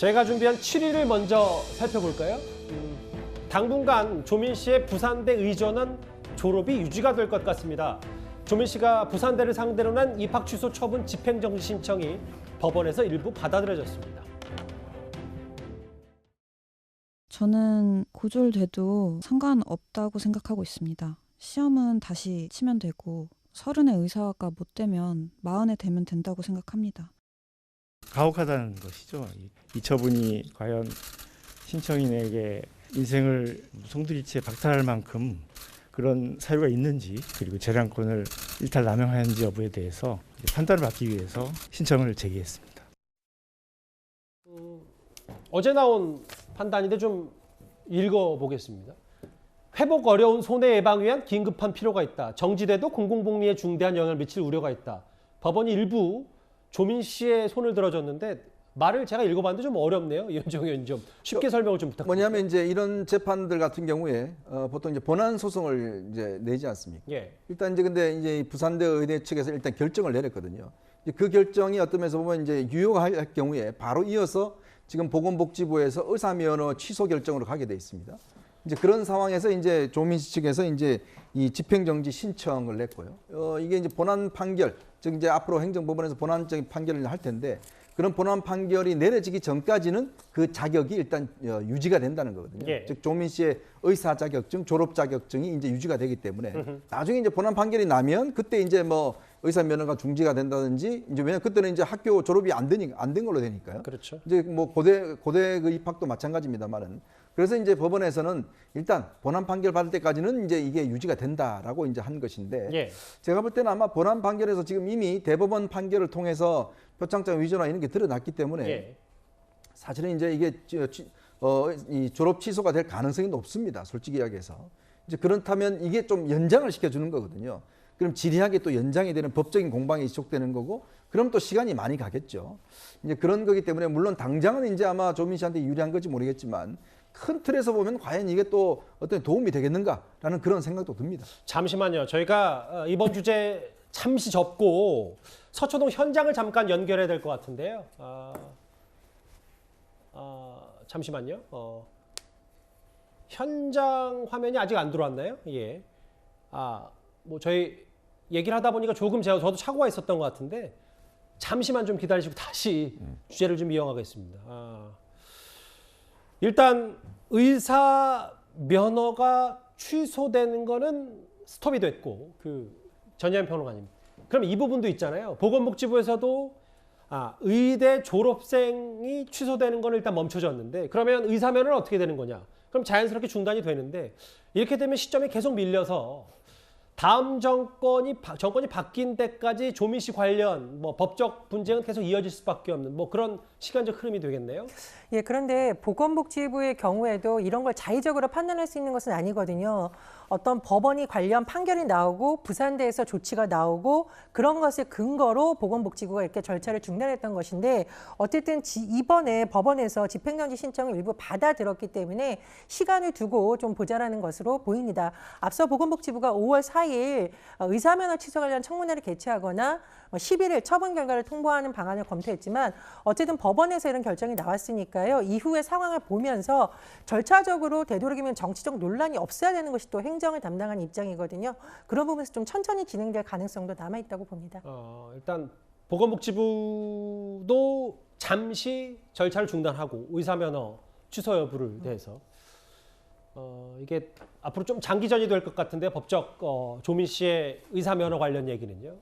저희가 준비한 7위를 먼저 살펴볼까요? 당분간 조민 씨의 부산대 의전은 졸업이 유지가 될 것 같습니다. 조민 씨가 부산대를 상대로 낸 입학 취소 처분 집행정지 신청이 법원에서 일부 받아들여졌습니다. 저는 고졸돼도 상관없다고 생각하고 있습니다. 시험은 다시 치면 되고 30에 의사가 못 되면 40에 되면 된다고 생각합니다. 가혹하다는 것이죠. 이 처분이 과연 신청인에게 인생을 송두리째 박탈할 만큼 그런 사유가 있는지, 그리고 재량권을 일탈 남용하는지 여부에 대해서 판단을 받기 위해서 신청을 제기했습니다. 어제 나온 판단인데 좀 읽어보겠습니다. 회복 어려운 손해 예방 위한 긴급한 필요가 있다. 정지돼도 공공복리에 중대한 영향을 미칠 우려가 있다. 법원이 일부 조민 씨의 손을 들어줬는데 말을 제가 읽어봤는데 좀 어렵네요. 이현정 의원 좀 쉽게 설명을 좀 부탁드립니다. 뭐냐면 이제 이런 재판들 같은 경우에 보통 이제 본안 소송을 이제 내지 않습니까? 예. 일단 이제 근데 이제 부산대 의대 측에서 일단 결정을 내렸거든요. 이제 그 결정이 어떤 면에서 보면 이제 유효할 경우에 바로 이어서 지금 보건복지부에서 의사면허 취소 결정으로 가게 돼 있습니다. 이제 그런 상황에서 이제 조민 씨 측에서 이제 이 집행정지 신청을 냈고요. 이게 이제 본안 판결, 즉 이제 앞으로 행정법원에서 본안적인 판결을 할 텐데 그런 본안 판결이 내려지기 전까지는 그 자격이 일단 유지가 된다는 거거든요. 예. 즉 조민 씨의 의사 자격증, 졸업 자격증이 이제 유지가 되기 때문에 나중에 이제 본안 판결이 나면 그때 이제 뭐 의사 면허가 중지가 된다든지 이제 왜냐 그때는 이제 학교 졸업이 안 된 걸로 되니까요. 그렇죠. 이제 뭐 고대 그 입학도 마찬가지입니다만은 그래서 이제 법원에서는 일단 본안 판결 받을 때까지는 이제 이게 유지가 된다라고 이제 한 것인데 예. 제가 볼 때는 아마 본안 판결에서 지금 이미 대법원 판결을 통해서 표창장 위조나 이런 게 드러났기 때문에 예. 사실은 이제 이게 이 졸업 취소가 될 가능성이 높습니다. 솔직히 이야기해서. 이제 그렇다면 이게 좀 연장을 시켜주는 거거든요. 그럼 지리하게 또 연장이 되는 법적인 공방이 지속되는 거고 그럼 또 시간이 많이 가겠죠. 이제 그런 거기 때문에 물론 당장은 이제 아마 조민 씨한테 유리한 건지 모르겠지만 큰 틀에서 보면 과연 이게 또 어떤 도움이 되겠는가라는 그런 생각도 듭니다. 잠시만요. 저희가 이번 주제 잠시 접고 서초동 현장을 잠깐 연결해야 될 것 같은데요. 잠시만요. 현장 화면이 아직 안 들어왔나요? 예. 뭐 저희 얘기를 하다 보니까 조금 저도 착오가 있었던 것 같은데 잠시만 좀 기다리시고 다시 주제를 좀 이어가겠습니다. 일단 의사 면허가 취소되는 거는 스톱이 됐고 전현 평론가님. 그럼 이 부분도 있잖아요. 보건복지부에서도 의대 졸업생이 취소되는 건 일단 멈춰졌는데 그러면 의사 면허는 어떻게 되는 거냐? 그럼 자연스럽게 중단이 되는데 이렇게 되면 시점이 계속 밀려서 다음 정권이 바뀐 때까지 조민 씨 관련 뭐 법적 분쟁은 계속 이어질 수밖에 없는 뭐 그런 시간적 흐름이 되겠네요. 예, 그런데 보건복지부의 경우에도 이런 걸 자의적으로 판단할 수 있는 것은 아니거든요. 어떤 법원이 관련 판결이 나오고 부산대에서 조치가 나오고 그런 것을 근거로 보건복지부가 이렇게 절차를 중단했던 것인데 어쨌든 이번에 법원에서 집행정지 신청을 일부 받아들었기 때문에 시간을 두고 좀 보자라는 것으로 보입니다. 앞서 보건복지부가 5월 4일 의사면허 취소 관련 청문회를 개최하거나 11일 처분 결과를 통보하는 방안을 검토했지만 어쨌든 법원에서 이런 결정이 나왔으니까요. 이후의 상황을 보면서 절차적으로 되도록이면 정치적 논란이 없어야 되는 것이 또 행정을 담당하는 입장이거든요. 그런 부분에서 좀 천천히 진행될 가능성도 남아있다고 봅니다. 일단 보건복지부도 잠시 절차를 중단하고 의사면허 취소 여부를 대해서 이게 앞으로 좀 장기전이 될 것 같은데 법적 조민 씨의 의사면허 관련 얘기는요.